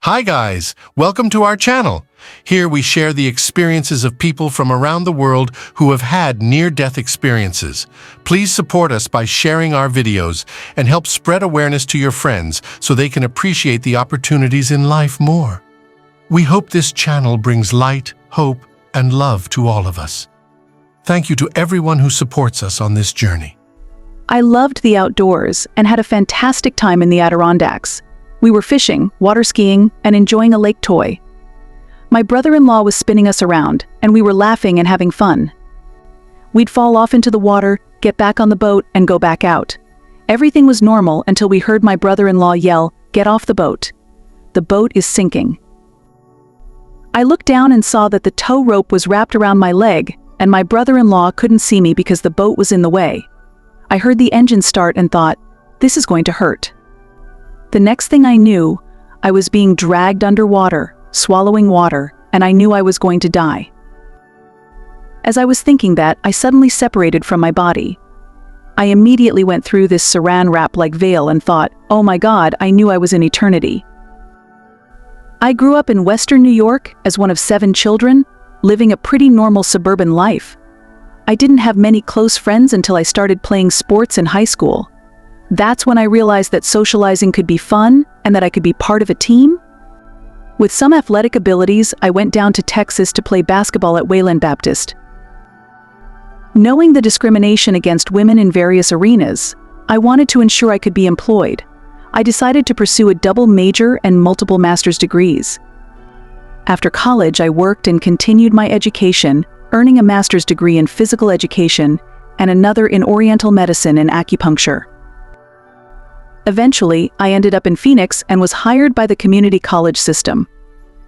Hi guys, welcome to our channel. Here we share the experiences of people from around the world who have had near-death experiences. Please support us by sharing our videos and help spread awareness to your friends so they can appreciate the opportunities in life more. We hope this channel brings light, hope, and love to all of us. Thank you to everyone who supports us on this journey. I loved the outdoors and had a fantastic time in the Adirondacks. We were fishing, water skiing, and enjoying a lake toy. My brother-in-law was spinning us around, and we were laughing and having fun. We'd fall off into the water, get back on the boat, and go back out. Everything was normal until we heard my brother-in-law yell, "Get off the boat. The boat is sinking." I looked down and saw that the tow rope was wrapped around my leg, and my brother-in-law couldn't see me because the boat was in the way. I heard the engine start and thought, this is going to hurt. The next thing I knew, I was being dragged underwater, swallowing water, and I knew I was going to die. As I was thinking that, I suddenly separated from my body. I immediately went through this saran wrap-like veil and thought, oh my God, I knew I was in eternity. I grew up in Western New York as one of 7 children, living a pretty normal suburban life. I didn't have many close friends until I started playing sports in high school. That's when I realized that socializing could be fun and that I could be part of a team. With some athletic abilities, I went down to Texas to play basketball at Wayland Baptist. Knowing the discrimination against women in various arenas, I wanted to ensure I could be employed. I decided to pursue a double major and multiple master's degrees. After college, I worked and continued my education, earning a master's degree in physical education and another in oriental medicine and acupuncture. Eventually, I ended up in Phoenix and was hired by the community college system.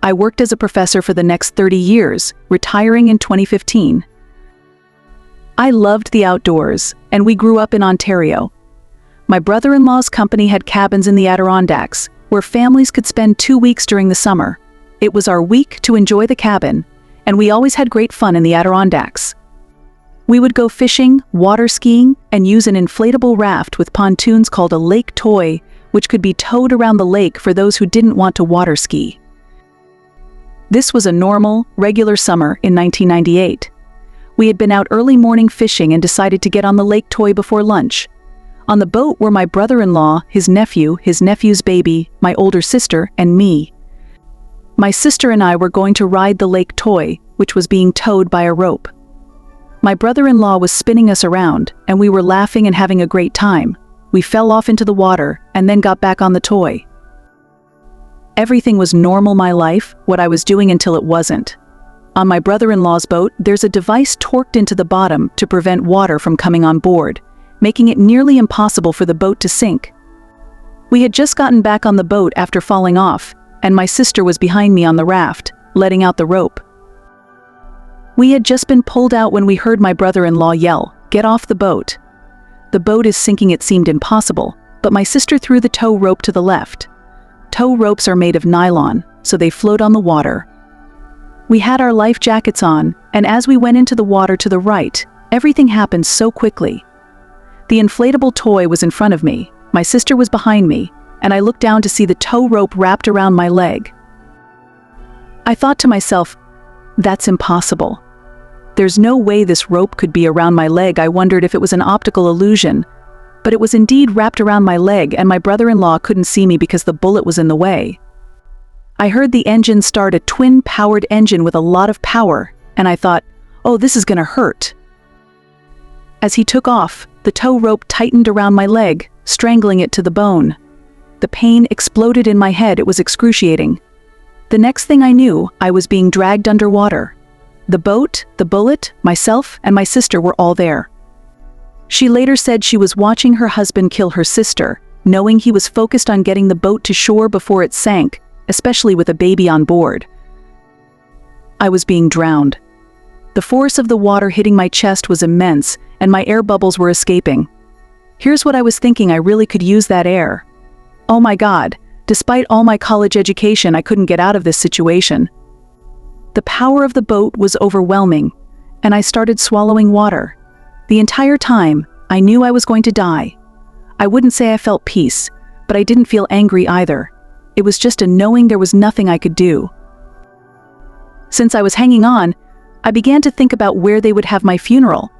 I worked as a professor for the next 30 years, retiring in 2015. I loved the outdoors, and we grew up in Ontario. My brother-in-law's company had cabins in the Adirondacks, where families could spend 2 weeks during the summer. It was our week to enjoy the cabin, and we always had great fun in the Adirondacks. We would go fishing, water skiing, and use an inflatable raft with pontoons called a lake toy, which could be towed around the lake for those who didn't want to water ski. This was a normal, regular summer in 1998. We had been out early morning fishing and decided to get on the lake toy before lunch. On the boat were my brother-in-law, his nephew, his nephew's baby, my older sister, and me. My sister and I were going to ride the lake toy, which was being towed by a rope. My brother-in-law was spinning us around, and we were laughing and having a great time. We fell off into the water, and then got back on the toy. Everything was normal my life, what I was doing until it wasn't. On my brother-in-law's boat, there's a device torqued into the bottom to prevent water from coming on board, making it nearly impossible for the boat to sink. We had just gotten back on the boat after falling off, and my sister was behind me on the raft, letting out the rope. We had just been pulled out when we heard my brother-in-law yell, "Get off the boat." The boat is sinking. It seemed impossible, but my sister threw the tow rope to the left. Tow ropes are made of nylon, so they float on the water. We had our life jackets on, and as we went into the water to the right, everything happened so quickly. The inflatable toy was in front of me, my sister was behind me, and I looked down to see the tow rope wrapped around my leg. I thought to myself, that's impossible. There's no way this rope could be around my leg. I wondered if it was an optical illusion, but it was indeed wrapped around my leg, and my brother-in-law couldn't see me because the bullet was in the way. I heard the engine start, a twin-powered engine with a lot of power, and I thought, oh, this is gonna hurt. As he took off, the tow rope tightened around my leg, strangling it to the bone. The pain exploded in my head. It was excruciating. The next thing I knew, I was being dragged underwater. The boat, the bullet, myself, and my sister were all there. She later said she was watching her husband kill her sister, knowing he was focused on getting the boat to shore before it sank, especially with a baby on board. I was being drowned. The force of the water hitting my chest was immense, and my air bubbles were escaping. Here's what I was thinking: I really could use that air. Oh my God, despite all my college education, I couldn't get out of this situation. The power of the boat was overwhelming, and I started swallowing water. The entire time, I knew I was going to die. I wouldn't say I felt peace, but I didn't feel angry either. It was just a knowing there was nothing I could do. Since I was hanging on, I began to think about where they would have my funeral.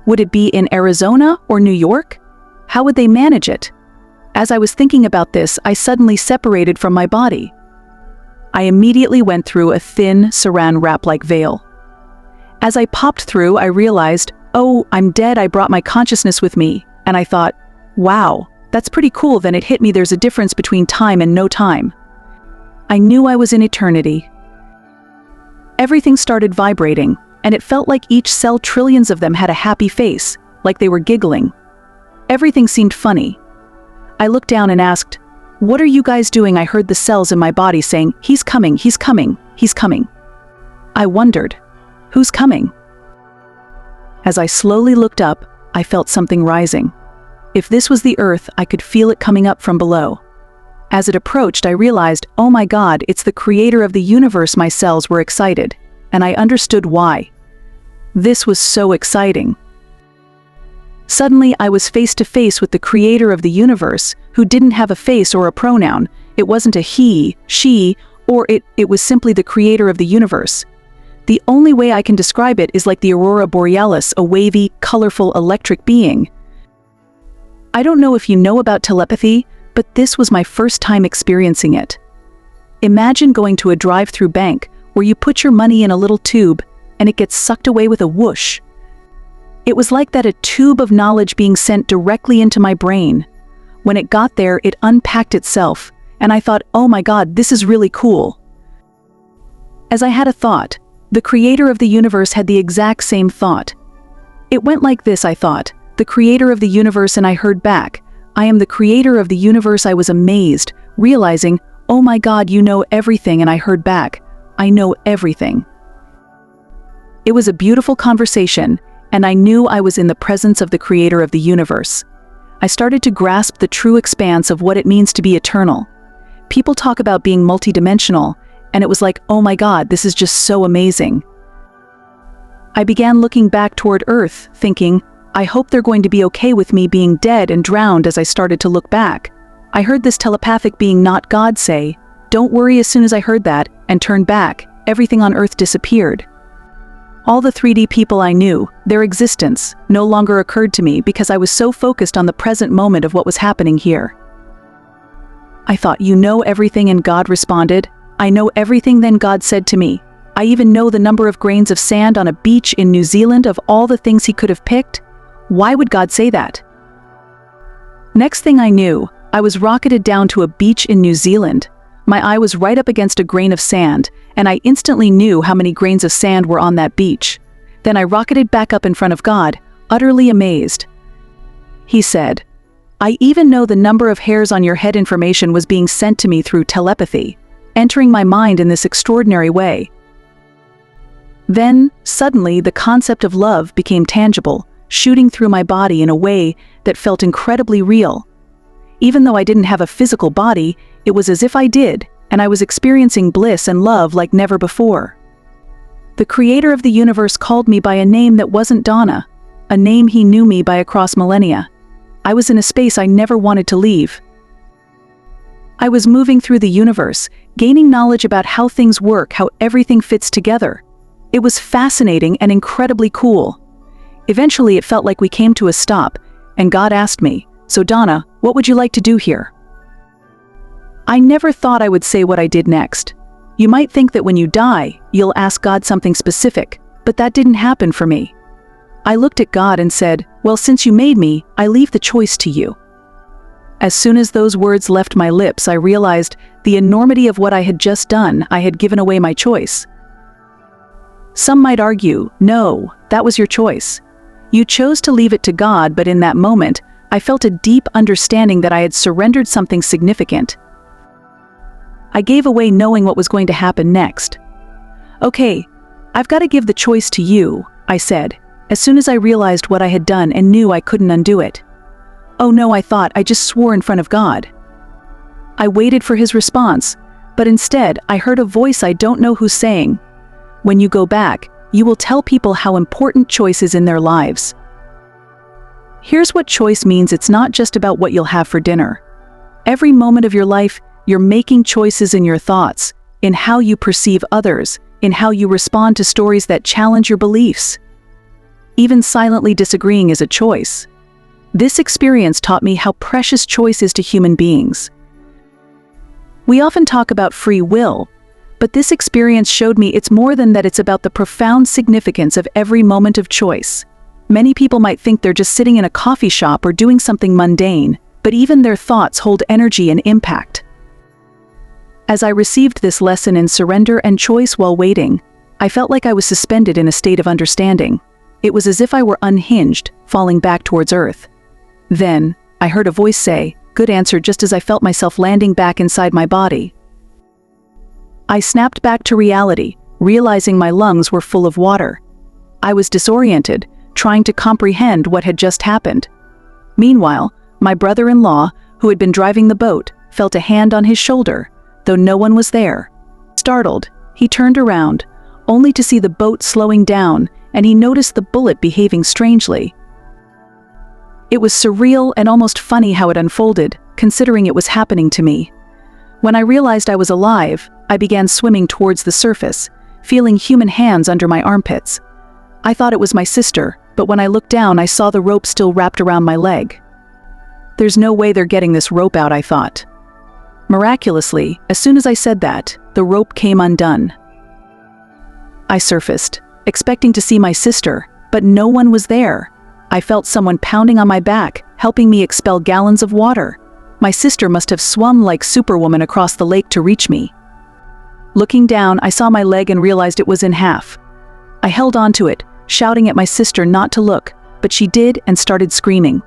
Would it be in Arizona or New York? How would they manage it? As I was thinking about this, I suddenly separated from my body. I immediately went through a thin, saran wrap-like veil. As I popped through, I realized, oh, I'm dead, I brought my consciousness with me, and I thought, wow, that's pretty cool. Then it hit me there's a difference between time and no time. I knew I was in eternity. Everything started vibrating, and it felt like each cell, trillions of them, had a happy face, like they were giggling. Everything seemed funny. I looked down and asked, "What are you guys doing?" I heard the cells in my body saying, "He's coming, he's coming, he's coming." I wondered, who's coming? As I slowly looked up, I felt something rising. If this was the earth, I could feel it coming up from below. As it approached, I realized, oh my God, it's the creator of the universe. My cells were excited, and I understood why. This was so exciting. Suddenly, I was face to face with the creator of the universe, who didn't have a face or a pronoun. It wasn't a he, she, or it was simply the creator of the universe. The only way I can describe it is like the aurora borealis, a wavy, colorful, electric being. I don't know if you know about telepathy, but this was my first time experiencing it. Imagine going to a drive-through bank where you put your money in a little tube and it gets sucked away with a whoosh. It was like that, a tube of knowledge being sent directly into my brain. When it got there, it unpacked itself, and I thought, oh my God, this is really cool. As I had a thought, the creator of the universe had the exact same thought. It went like this, I thought, the creator of the universe, and I heard back, I am the creator of the universe. I was amazed, realizing, oh my God, you know everything, and I heard back, I know everything. It was a beautiful conversation, and I knew I was in the presence of the creator of the universe. I started to grasp the true expanse of what it means to be eternal. People talk about being multidimensional, and it was like, oh my God, this is just so amazing. I began looking back toward Earth, thinking, I hope they're going to be okay with me being dead and drowned. As I started to look back, I heard this telepathic being, not God, say, don't worry. As soon as I heard that and turned back, everything on Earth disappeared. All the 3D people I knew, their existence, no longer occurred to me because I was so focused on the present moment of what was happening here. I thought, you know everything, and God responded, I know everything. Then God said to me, I even know the number of grains of sand on a beach in New Zealand. Of all the things he could have picked, why would God say that? Next thing I knew, I was rocketed down to a beach in New Zealand. My eye was right up against a grain of sand, and I instantly knew how many grains of sand were on that beach. Then I rocketed back up in front of God, utterly amazed. He said, I even know the number of hairs on your head. Information was being sent to me through telepathy, entering my mind in this extraordinary way. Then, suddenly, the concept of love became tangible, shooting through my body in a way that felt incredibly real. Even though I didn't have a physical body, it was as if I did, and I was experiencing bliss and love like never before. The creator of the universe called me by a name that wasn't Donna, a name he knew me by across millennia. I was in a space I never wanted to leave. I was moving through the universe, gaining knowledge about how things work, how everything fits together. It was fascinating and incredibly cool. Eventually, it felt like we came to a stop, and God asked me, so Donna, what would you like to do here? I never thought I would say what I did next. You might think that when you die, you'll ask God something specific, but that didn't happen for me. I looked at God and said, well, since you made me, I leave the choice to you. As soon as those words left my lips, I realized the enormity of what I had just done. I had given away my choice. Some might argue, no, that was your choice. You chose to leave it to God, but in that moment, I felt a deep understanding that I had surrendered something significant. I gave away knowing what was going to happen next. Okay, I've got to give the choice to you, I said, as soon as I realized what I had done and knew I couldn't undo it. Oh no, I thought, I just swore in front of God. I waited for his response, but instead I heard a voice I don't know who's saying, when you go back, you will tell people how important choice is in their lives. Here's what choice means. It's not just about what you'll have for dinner. Every moment of your life, You're making choices in your thoughts, in how you perceive others, in how you respond to stories that challenge your beliefs. Even silently disagreeing is a choice. This experience taught me how precious choice is to human beings. We often talk about free will, but this experience showed me it's more than that. It's about the profound significance of every moment of choice. Many people might think they're just sitting in a coffee shop or doing something mundane, but even their thoughts hold energy and impact. As I received this lesson in surrender and choice while waiting, I felt like I was suspended in a state of understanding. It was as if I were unhinged, falling back towards earth. Then, I heard a voice say, "Good answer," just as I felt myself landing back inside my body. I snapped back to reality, realizing my lungs were full of water. I was disoriented, trying to comprehend what had just happened. Meanwhile, my brother-in-law, who had been driving the boat, felt a hand on his shoulder, though no one was there. Startled, he turned around, only to see the boat slowing down, and he noticed the bullet behaving strangely. It was surreal and almost funny how it unfolded, considering it was happening to me. When I realized I was alive, I began swimming towards the surface, feeling human hands under my armpits. I thought it was my sister, but when I looked down, I saw the rope still wrapped around my leg. There's no way they're getting this rope out, I thought. Miraculously, as soon as I said that, the rope came undone. I surfaced, expecting to see my sister, but no one was there. I felt someone pounding on my back, helping me expel gallons of water. My sister must have swum like Superwoman across the lake to reach me. Looking down, I saw my leg and realized it was in half. I held onto it, shouting at my sister not to look, but she did and started screaming.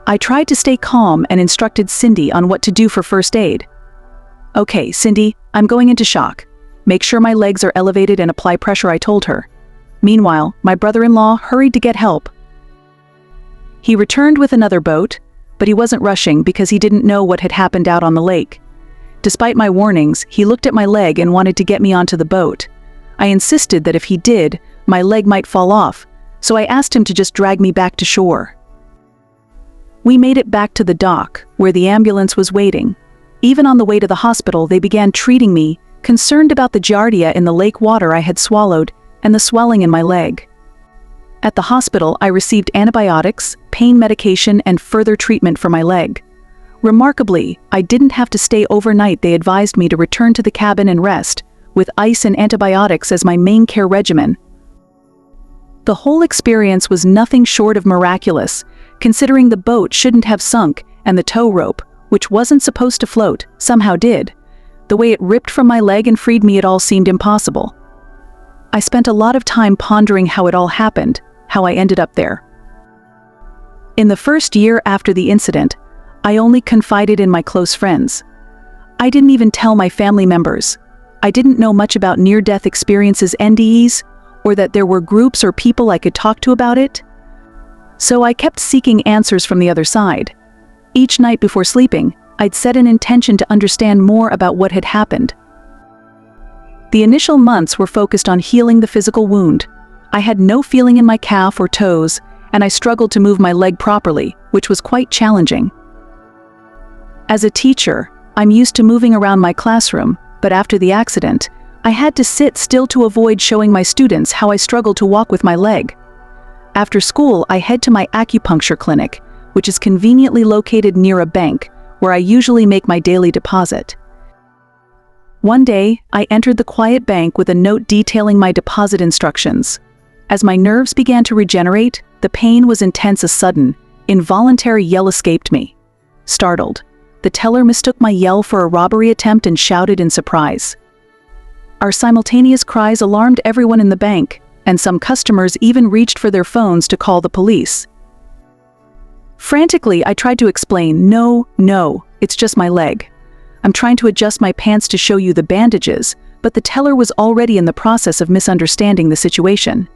I tried to stay calm and instructed Cindy on what to do for first aid. "Okay, Cindy, I'm going into shock. Make sure my legs are elevated and apply pressure," I told her. Meanwhile, my brother-in-law hurried to get help. He returned with another boat, but he wasn't rushing because he didn't know what had happened out on the lake. Despite my warnings, he looked at my leg and wanted to get me onto the boat. I insisted that if he did, my leg might fall off, so I asked him to just drag me back to shore. We made it back to the dock, where the ambulance was waiting. Even on the way to the hospital, they began treating me, concerned about the giardia in the lake water I had swallowed and the swelling in my leg. At the hospital, I received antibiotics, pain medication, and further treatment for my leg. Remarkably, I didn't have to stay overnight. They advised me to return to the cabin and rest, with ice and antibiotics as my main care regimen. The whole experience was nothing short of miraculous, considering the boat shouldn't have sunk and the tow rope, which wasn't supposed to float, somehow did. The way it ripped from my leg and freed me, it all seemed impossible. I spent a lot of time pondering how it all happened, how I ended up there. In the first year after the incident, I only confided in my close friends. I didn't even tell my family members. I didn't know much about near-death experiences, NDEs, or that there were groups or people I could talk to about it. So I kept seeking answers from the other side. Each night before sleeping, I'd set an intention to understand more about what had happened. The initial months were focused on healing the physical wound. I had no feeling in my calf or toes, and I struggled to move my leg properly, which was quite challenging. As a teacher, I'm used to moving around my classroom, but after the accident, I had to sit still to avoid showing my students how I struggled to walk with my leg. After school, I head to my acupuncture clinic, which is conveniently located near a bank, where I usually make my daily deposit. One day, I entered the quiet bank with a note detailing my deposit instructions. As my nerves began to regenerate, the pain was intense. A sudden, involuntary yell escaped me. Startled, the teller mistook my yell for a robbery attempt and shouted in surprise. Our simultaneous cries alarmed everyone in the bank, and some customers even reached for their phones to call the police. Frantically, I tried to explain, No, it's just my leg. I'm trying to adjust my pants to show you the bandages, but the teller was already in the process of misunderstanding the situation.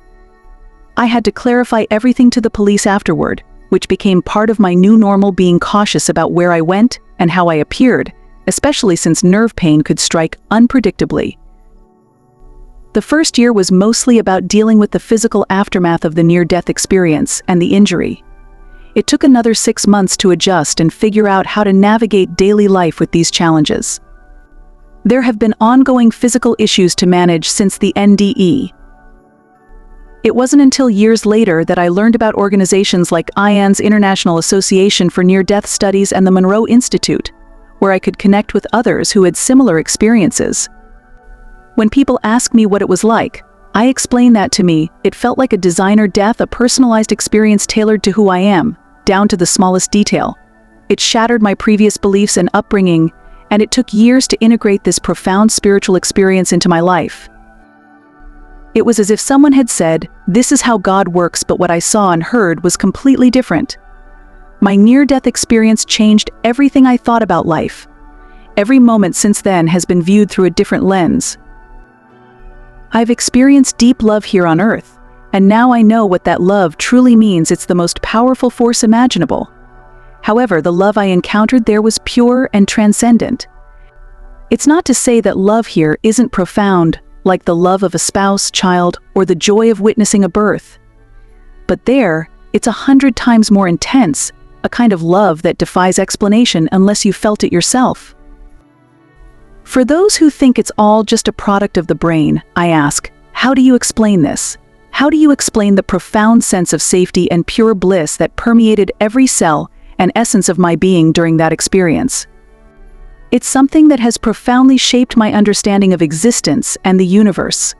I had to clarify everything to the police afterward, which became part of my new normal, being cautious about where I went and how I appeared, especially since nerve pain could strike unpredictably. The first year was mostly about dealing with the physical aftermath of the near-death experience and the injury. It took another 6 months to adjust and figure out how to navigate daily life with these challenges. There have been ongoing physical issues to manage since the NDE. It wasn't until years later that I learned about organizations like IAND's International Association for Near-Death Studies and the Monroe Institute, where I could connect with others who had similar experiences. When people ask me what it was like, I explain that to me, it felt like a designer death, a personalized experience tailored to who I am, down to the smallest detail. It shattered my previous beliefs and upbringing, and it took years to integrate this profound spiritual experience into my life. It was as if someone had said, "This is how God works," but what I saw and heard was completely different. My near-death experience changed everything I thought about life. Every moment since then has been viewed through a different lens. I've experienced deep love here on Earth, and now I know what that love truly means. It's the most powerful force imaginable. However, the love I encountered there was pure and transcendent. It's not to say that love here isn't profound, like the love of a spouse, child, or the joy of witnessing a birth. But there, it's 100 times more intense, a kind of love that defies explanation unless you felt it yourself. For those who think it's all just a product of the brain, I ask, how do you explain this? How do you explain the profound sense of safety and pure bliss that permeated every cell and essence of my being during that experience? It's something that has profoundly shaped my understanding of existence and the universe.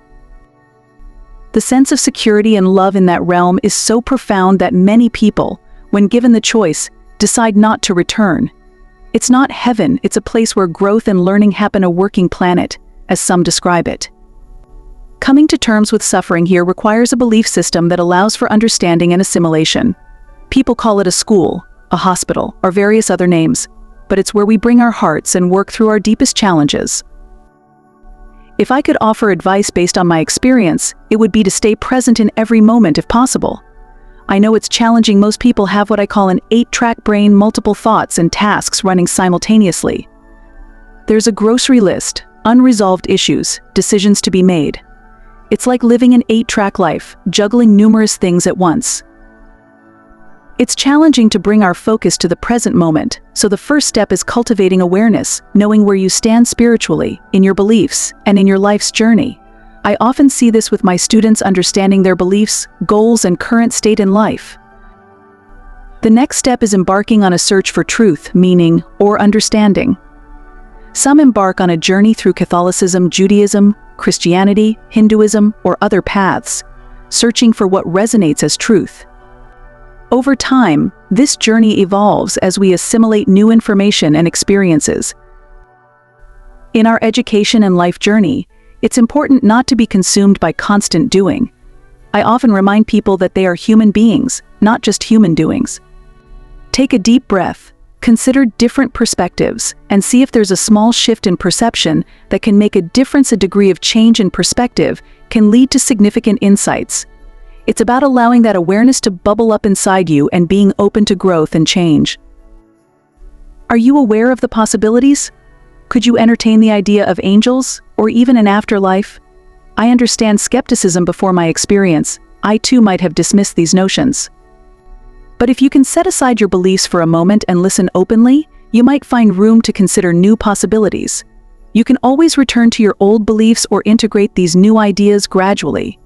The sense of security and love in that realm is so profound that many people, when given the choice, decide not to return. It's not heaven, it's a place where growth and learning happen, a working planet, as some describe it. Coming to terms with suffering here requires a belief system that allows for understanding and assimilation. People call it a school, a hospital, or various other names, but it's where we bring our hearts and work through our deepest challenges. If I could offer advice based on my experience, it would be to stay present in every moment if possible. I know it's challenging. Most people have what I call an 8-track brain, multiple thoughts and tasks running simultaneously. There's a grocery list, unresolved issues, decisions to be made. It's like living an 8-track life, juggling numerous things at once. It's challenging to bring our focus to the present moment, so the first step is cultivating awareness, knowing where you stand spiritually, in your beliefs, and in your life's journey. I often see this with my students, understanding their beliefs, goals, and current state in life. The next step is embarking on a search for truth, meaning, or understanding. Some embark on a journey through Catholicism, Judaism, Christianity, Hinduism, or other paths, searching for what resonates as truth. Over time, this journey evolves as we assimilate new information and experiences. In our education and life journey, it's important not to be consumed by constant doing. I often remind people that they are human beings, not just human doings. Take a deep breath, consider different perspectives, and see if there's a small shift in perception that can make a difference. A degree of change in perspective can lead to significant insights. It's about allowing that awareness to bubble up inside you and being open to growth and change. Are you aware of the possibilities? Could you entertain the idea of angels, or even an afterlife? I understand skepticism before my experience. I too might have dismissed these notions. But if you can set aside your beliefs for a moment and listen openly, you might find room to consider new possibilities. You can always return to your old beliefs or integrate these new ideas gradually.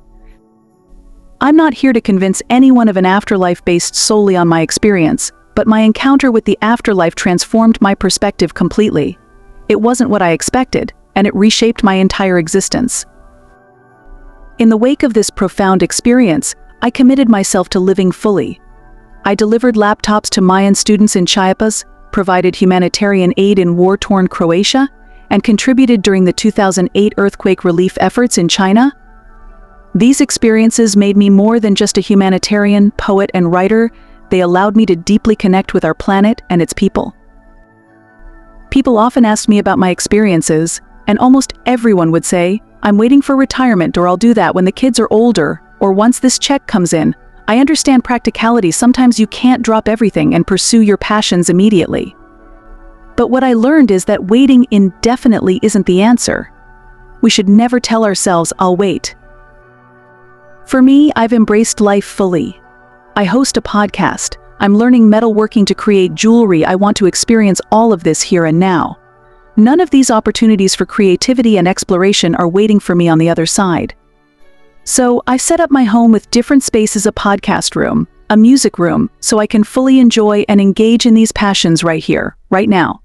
I'm not here to convince anyone of an afterlife based solely on my experience, but my encounter with the afterlife transformed my perspective completely. It wasn't what I expected, and it reshaped my entire existence. In the wake of this profound experience, I committed myself to living fully. I delivered laptops to Mayan students in Chiapas, provided humanitarian aid in war-torn Croatia, and contributed during the 2008 earthquake relief efforts in China. These experiences made me more than just a humanitarian, poet, and writer. They allowed me to deeply connect with our planet and its people. People often ask me about my experiences, and almost everyone would say, "I'm waiting for retirement," or "I'll do that when the kids are older," or "once this check comes in." I understand practicality. Sometimes you can't drop everything and pursue your passions immediately. But what I learned is that waiting indefinitely isn't the answer. We should never tell ourselves, "I'll wait." For me, I've embraced life fully. I host a podcast, I'm learning metalworking to create jewelry. I want to experience all of this here and now. None of these opportunities for creativity and exploration are waiting for me on the other side. So I set up my home with different spaces: a podcast room, a music room, so I can fully enjoy and engage in these passions right here, right now.